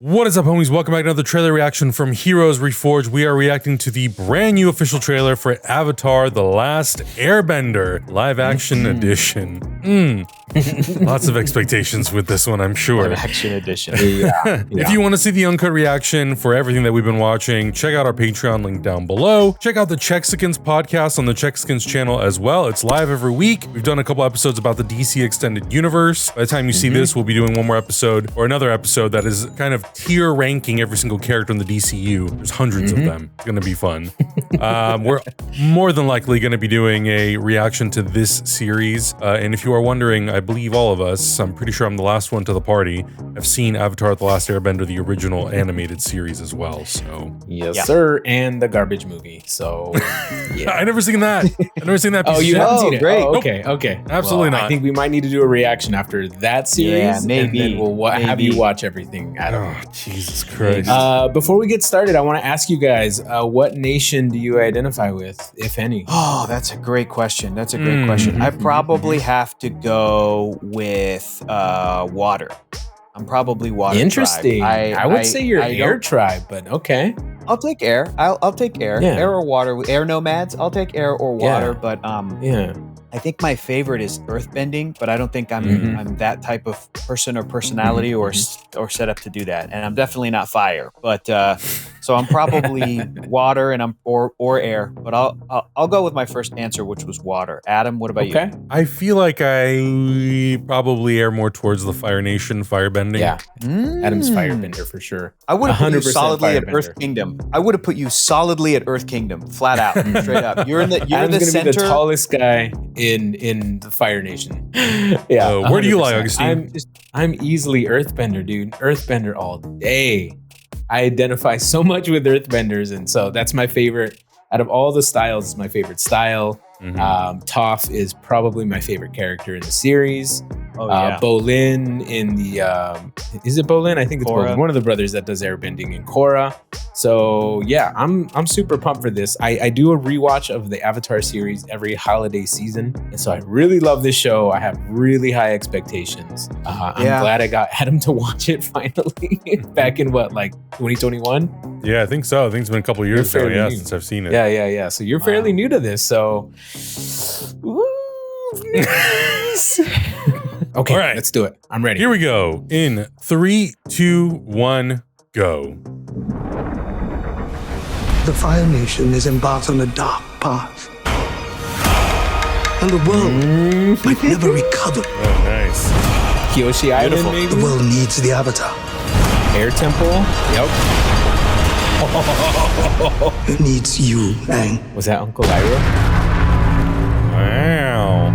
What is up, homies? Welcome back to another trailer reaction from Heroes Reforged. We are reacting to the brand new official trailer for Avatar: The Last Airbender live action edition. Lots of expectations with this one, I'm sure. Live action edition. If you want to see the uncut reaction for everything that we've been watching, check out our Patreon link down below. Check out the Chexicans podcast on the Chexicans channel as well. It's live every week. We've done a couple episodes about the DC Extended Universe. By the time you see this, we'll be doing one more episode or another episode that is kind of tier ranking every single character in the DCU. There's hundreds of them. It's gonna be fun. We're more than likely gonna be doing a reaction to this series. And if you are wondering, I believe all of us, I'm pretty sure I'm the last one to the party, have seen Avatar: The Last Airbender, the original animated series as well. So yes, sir, and the garbage movie. So yeah. I never seen that. I never seen that. Oh, you haven't seen it? Great. Oh, okay, okay. Absolutely not. I think we might need to do a reaction after that series. Yeah, maybe. And then we'll have you watch everything. I don't know. Oh, Jesus Christ. Before we get started, I want to ask you guys, what nation do you identify with, if any? Oh, that's a great question. That's a great question. I probably have to go with water. I'm probably water. Interesting. Tribe. I would say you're air tribe, but okay. I'll take air. I'll take air. Yeah. Air or water. Air nomads. I'll take air or water. Yeah. But Yeah. I think my favorite is earthbending, but I don't think I'm that type of person or personality or set up to do that. And I'm definitely not fire. But so I'm probably water and or air. But I'll go with my first answer, which was water. Adam, what about you? I feel like I probably err more towards the Fire Nation, firebending. Yeah. Adam's firebender for sure. I would have put you 100% solidly at firebender. Earth Kingdom. I would have put you solidly at Earth Kingdom, flat out, straight up. You're in the Adam's the gonna center. be the tallest guy in the Fire Nation. Yeah. Where do you lie, 100%. Augustine? I'm easily Earthbender, dude. Earthbender all day. I identify so much with Earthbenders, and so that's my favorite. Out of all the styles, it's my favorite style. Toph is probably my favorite character in the series. Bolin in the is it Bolin? I think it's Korra. Bolin, one of the brothers that does airbending in Korra. So yeah, I'm super pumped for this. I do a rewatch of the Avatar series every holiday season, and so I really love this show. I have really high expectations. I'm glad I got Adam to watch it finally. Back in what, like 2021? Yeah, I think so. I think it's been a couple of years ago, since I've seen it. Yeah. So you're fairly new to this, so okay, all right, let's do it. I'm ready. Here we go. In 3, 2, 1, go. The Fire Nation is embarked on a dark path. And the world might never recover. Oh, nice. Kyoshi Island, maybe? The world needs the Avatar. Air Temple? Yep. It needs you, Aang. Was that Uncle Lyra? Wow.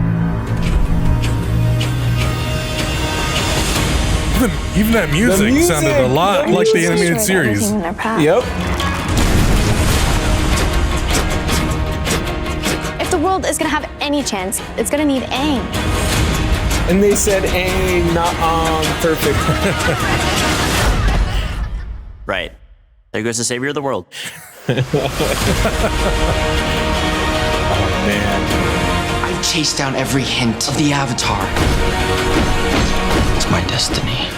Even that music sounded a lot like the animated series. Yep. If the world is gonna have any chance, it's gonna need Aang. And they said, Aang, not on, perfect. Right. There goes the savior of the world. Oh, man. I chased down every hint of the Avatar. It's my destiny.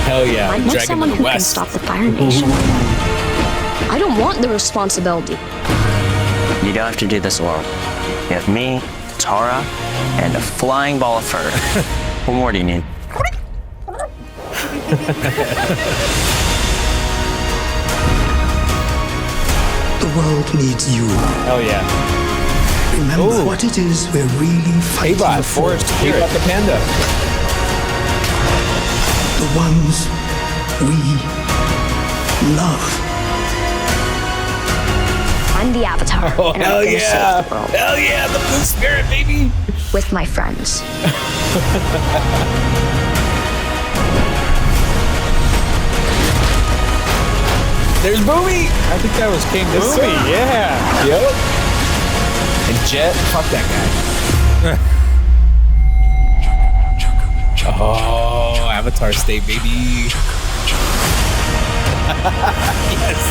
Hell yeah. I know Dragon someone of the who can West. stop the Fire Nation. I don't want the responsibility. You don't have to do this alone. You have me, Tara, and a flying ball of fur. What more do you need? The world needs you. Hell yeah. Remember what it is we're really fighting K-Bot, for. Forest, K-Bot the panda. The ones we love. I'm the Avatar. Oh, and hell I'm gonna yeah. save the world Hell yeah, the blue spirit, baby. with my friends. There's Boomy. I think that was King Boomy. Yeah. Yep. And Jet, fuck that guy. Oh, Avatar State, baby. Yes.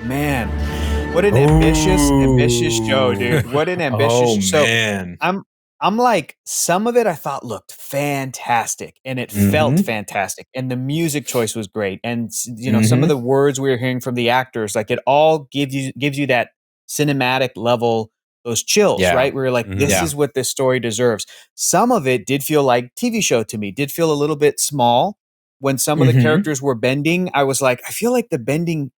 Man, what an ambitious show, dude. What an ambitious show. Man. I'm like, some of it I thought looked fantastic and it felt fantastic. And the music choice was great. And some of the words we were hearing from the actors, like it all gives you that cinematic level, those chills, right? Where you're like, this is what this story deserves. Some of it did feel like TV show to me, did feel a little bit small. When some of the characters were bending, I was like, I feel like the bending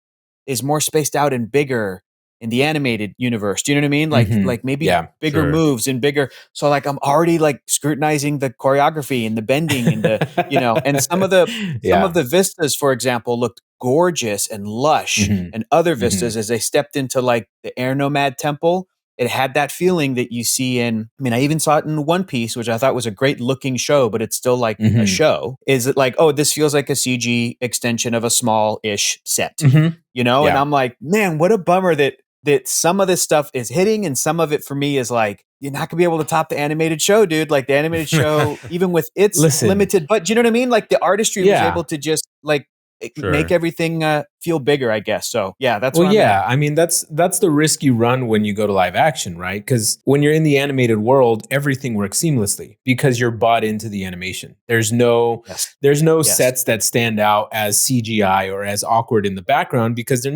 is more spaced out and bigger in the animated universe. Do you know what I mean? Like maybe bigger moves and bigger. So like I'm already like scrutinizing the choreography and the bending and the, and some of the vistas, for example, looked gorgeous and lush, and other vistas as they stepped into like the Air Nomad temple. It had that feeling that you see I even saw it in One Piece, which I thought was a great looking show, but it's still like a show. Is it like, oh, this feels like a CG extension of a small-ish set, And I'm like, man, what a bummer that some of this stuff is hitting and some of it for me is like, you're not gonna be able to top the animated show, dude. Like the animated show, even with its limited, but you know what I mean? Like the artistry was able to just like make everything feel bigger, I guess. So yeah, that's what I mean, that's the risk you run when you go to live action, right? Because when you're in the animated world, everything works seamlessly because you're bought into the animation. There's no sets that stand out as CGI or as awkward in the background because they're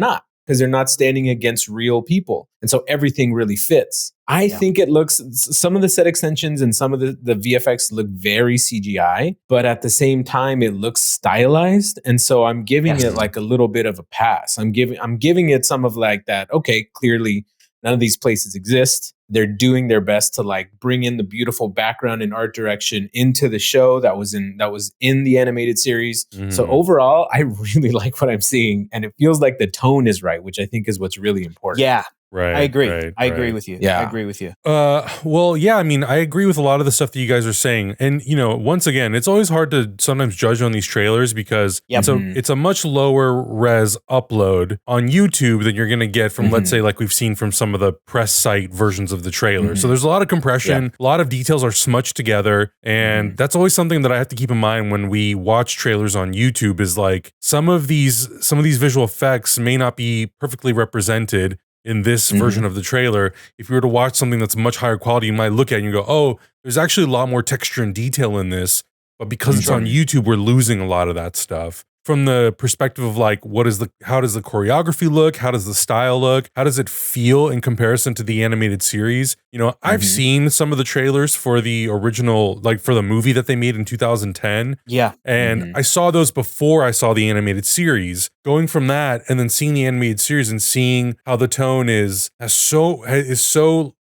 not standing against real people. And so everything really fits. I think it looks, some of the set extensions and some of the VFX look very CGI, but at the same time, it looks stylized. And so I'm giving it like a little bit of a pass. I'm giving it some of like that, okay, clearly none of these places exist. They're doing their best to like bring in the beautiful background and art direction into the show that was in the animated series. So overall, I really like what I'm seeing, and it feels like the tone is right, which I think is what's really important. Yeah. Right. I agree. I agree with you. Yeah. I agree with you. Well, yeah, I mean, I agree with a lot of the stuff that you guys are saying. And, once again, it's always hard to sometimes judge on these trailers because it's a much lower res upload on YouTube than you're going to get from, let's say, like we've seen from some of the press site versions of the trailer. So there's a lot of compression, a lot of details are smudged together. And that's always something that I have to keep in mind when we watch trailers on YouTube is like some of these visual effects may not be perfectly represented in this version of the trailer. If you were to watch something that's much higher quality, you might look at it and you go, oh, there's actually a lot more texture and detail in this. But because it's on YouTube, we're losing a lot of that stuff. From the perspective of like, how does the choreography look? How does the style look? How does it feel in comparison to the animated series? I've seen some of the trailers for the original, like for the movie that they made in 2010. Yeah. And I saw those before I saw the animated series. Going from that and then seeing the animated series and seeing how the tone is so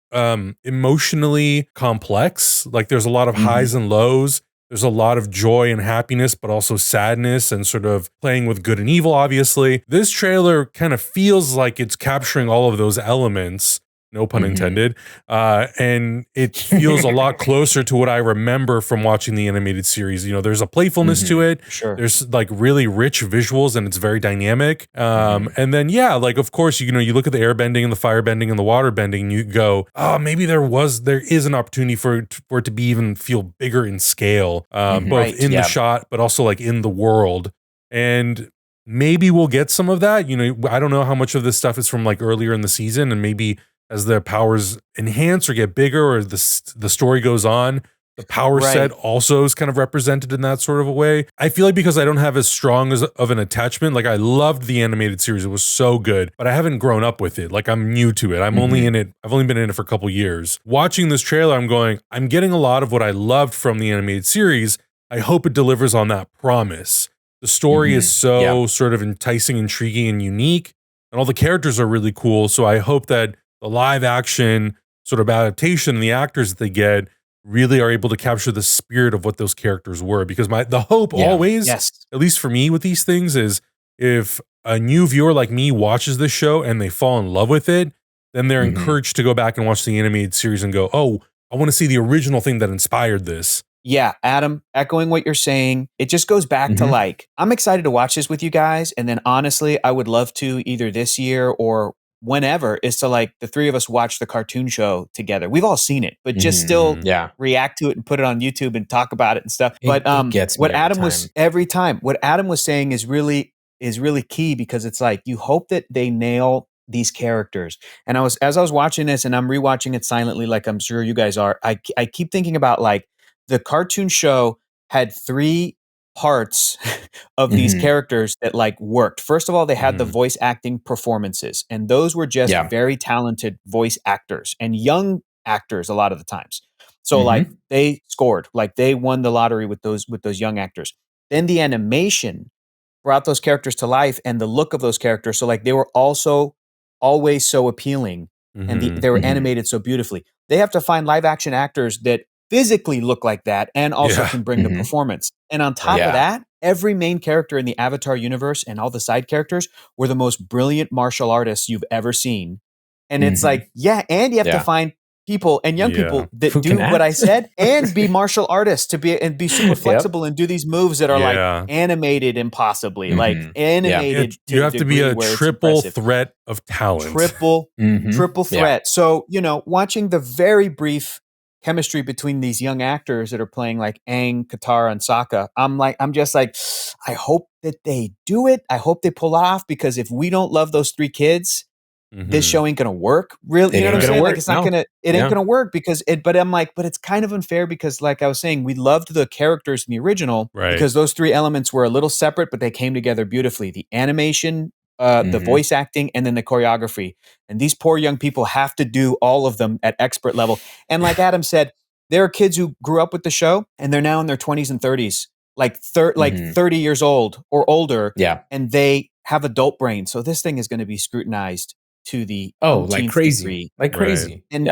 emotionally complex. Like there's a lot of highs and lows. There's a lot of joy and happiness, but also sadness and sort of playing with good and evil, obviously. This trailer kind of feels like it's capturing all of those elements, no pun intended, and it feels a lot closer to what I remember from watching the animated series. There's a playfulness to it. Sure. There's like really rich visuals and it's very dynamic. And then, like, of course, you look at the air bending and the fire bending and the water bending, and you go, oh, maybe there is an opportunity for it to be even feel bigger in scale, both in the shot, but also like in the world. And maybe we'll get some of that. I don't know how much of this stuff is from like earlier in the season, and maybe as the powers enhance or get bigger or the story goes on, the power set also is kind of represented in that sort of a way. I feel like because I don't have as strong of an attachment, like I loved the animated series. It was so good, but I haven't grown up with it. Like I'm new to it. I'm only in it. I've only been in it for a couple years. Watching this trailer, I'm getting a lot of what I loved from the animated series. I hope it delivers on that promise. The story is so sort of enticing, intriguing, and unique, and all the characters are really cool. So I hope that the live action sort of adaptation and the actors that they get really are able to capture the spirit of what those characters were. Because the hope always, at least for me with these things, is if a new viewer like me watches this show and they fall in love with it, then they're encouraged to go back and watch the animated series and go, oh, I want to see the original thing that inspired this. Yeah, Adam, echoing what you're saying, it just goes back to like, I'm excited to watch this with you guys. And then honestly, I would love to either this year or whenever is to like the three of us watch the cartoon show together. We've all seen it, but just still react to it and put it on YouTube and talk about it and stuff. But what Adam was saying is really is really key because it's like you hope that they nail these characters. And as I was watching this, and I'm rewatching it silently, like I'm sure you guys are, I keep thinking about like the cartoon show had 3 parts of these characters that like worked. First of all, they had the voice acting performances, and those were just very talented voice actors and young actors a lot of the times. So like they scored, like they won the lottery with those young actors. Then the animation brought those characters to life and the look of those characters. So like they were also always so appealing and they were animated so beautifully. They have to find live action actors that physically look like that and also can bring the performance. And on top of that, every main character in the Avatar universe and all the side characters were the most brilliant martial artists you've ever seen. And it's like, and you have to find people and young people that do what I said and be martial artists to be super flexible and do these moves that are like animated impossibly, like animated. You have to be a triple threat of talent. Triple threat. So, you know, watching the very brief chemistry between these young actors that are playing like Aang, Katara, and Sokka, I'm just like, I hope that they do it. I hope they pull off, because if we don't love those 3 kids, this show ain't gonna work. Really, you know what I'm saying? Like, it's not gonna. It ain't gonna work because it. But I'm like, but it's kind of unfair because, like I was saying, we loved the characters in the original because those 3 elements were a little separate, but they came together beautifully. The animation, the voice acting, and then the choreography. And these poor young people have to do all of them at expert level. And like Adam said, there are kids who grew up with the show and they're now in their 20s and 30s, like 30 years old or older. Yeah, and they have adult brains. So this thing is going to be scrutinized to the like crazy, degree. And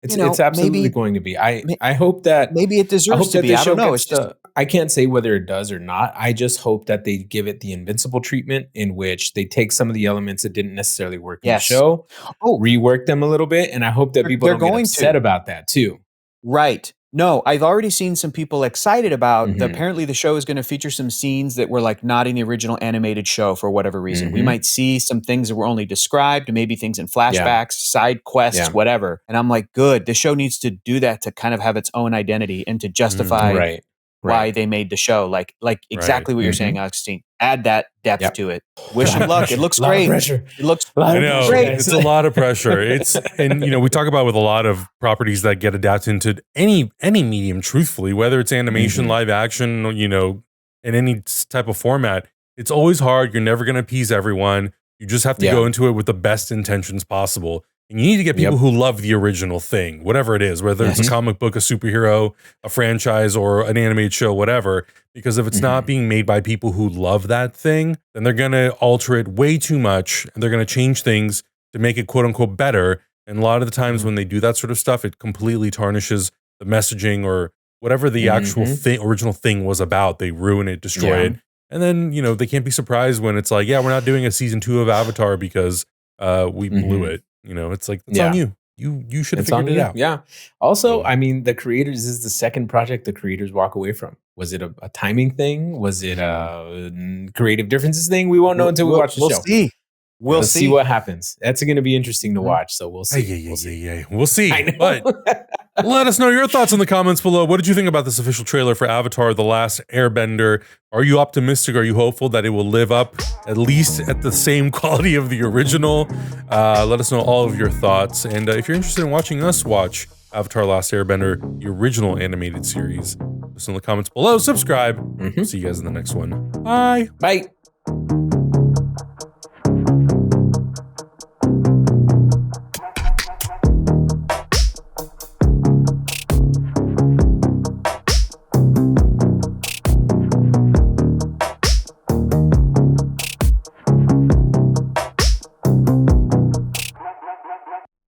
it's absolutely going to be. I hope that maybe it deserves to be. I don't know. It's just I can't say whether it does or not. I just hope that they give it the Invincible treatment, in which they take some of the elements that didn't necessarily work in the show, rework them a little bit, and I hope that people don't get upset about that too. Right. No, I've already seen some people excited about apparently the show is going to feature some scenes that were like not in the original animated show for whatever reason. We might see some things that were only described, maybe things in flashbacks, side quests, whatever. And I'm like, good. The show needs to do that to kind of have its own identity and to justify why they made the show. Like exactly what you're saying, Augustine. Add that depth to it. Wish them luck. It looks great. It looks great. It's a lot of pressure. And you know, we talk about with a lot of properties that get adapted into any medium, truthfully, whether it's animation, live action, you know, in any type of format. It's always hard. You're never going to appease everyone. You just have to go into it with the best intentions possible. And you need to get people who love the original thing, whatever it is, whether it's a comic book, a superhero, a franchise, or an animated show, whatever. Because if it's not being made by people who love that thing, then they're going to alter it way too much. And they're going to change things to make it quote unquote better. And a lot of the times when they do that sort of stuff, it completely tarnishes the messaging or whatever the actual original thing was about. They ruin it, destroy it. And then, you know, they can't be surprised when it's like, yeah, we're not doing a season 2 of Avatar because we blew it. You know, it's like, it's on you. You should have figured it out. Yeah. Also, I mean, the creators, this is the second project the creators walk away from. Was it a timing thing? Was it a creative differences thing? We won't know until we watch the show. We'll see what happens. That's going to be interesting to watch. So we'll see. We'll see. But let us know your thoughts in the comments below. What did you think about this official trailer for Avatar: The Last Airbender? Are you optimistic? Are you hopeful that it will live up at least at the same quality of the original? Let us know all of your thoughts. And if you're interested in watching us watch Avatar: Last Airbender, the original animated series, just in the comments below. Subscribe. See you guys in the next one. Bye. Bye.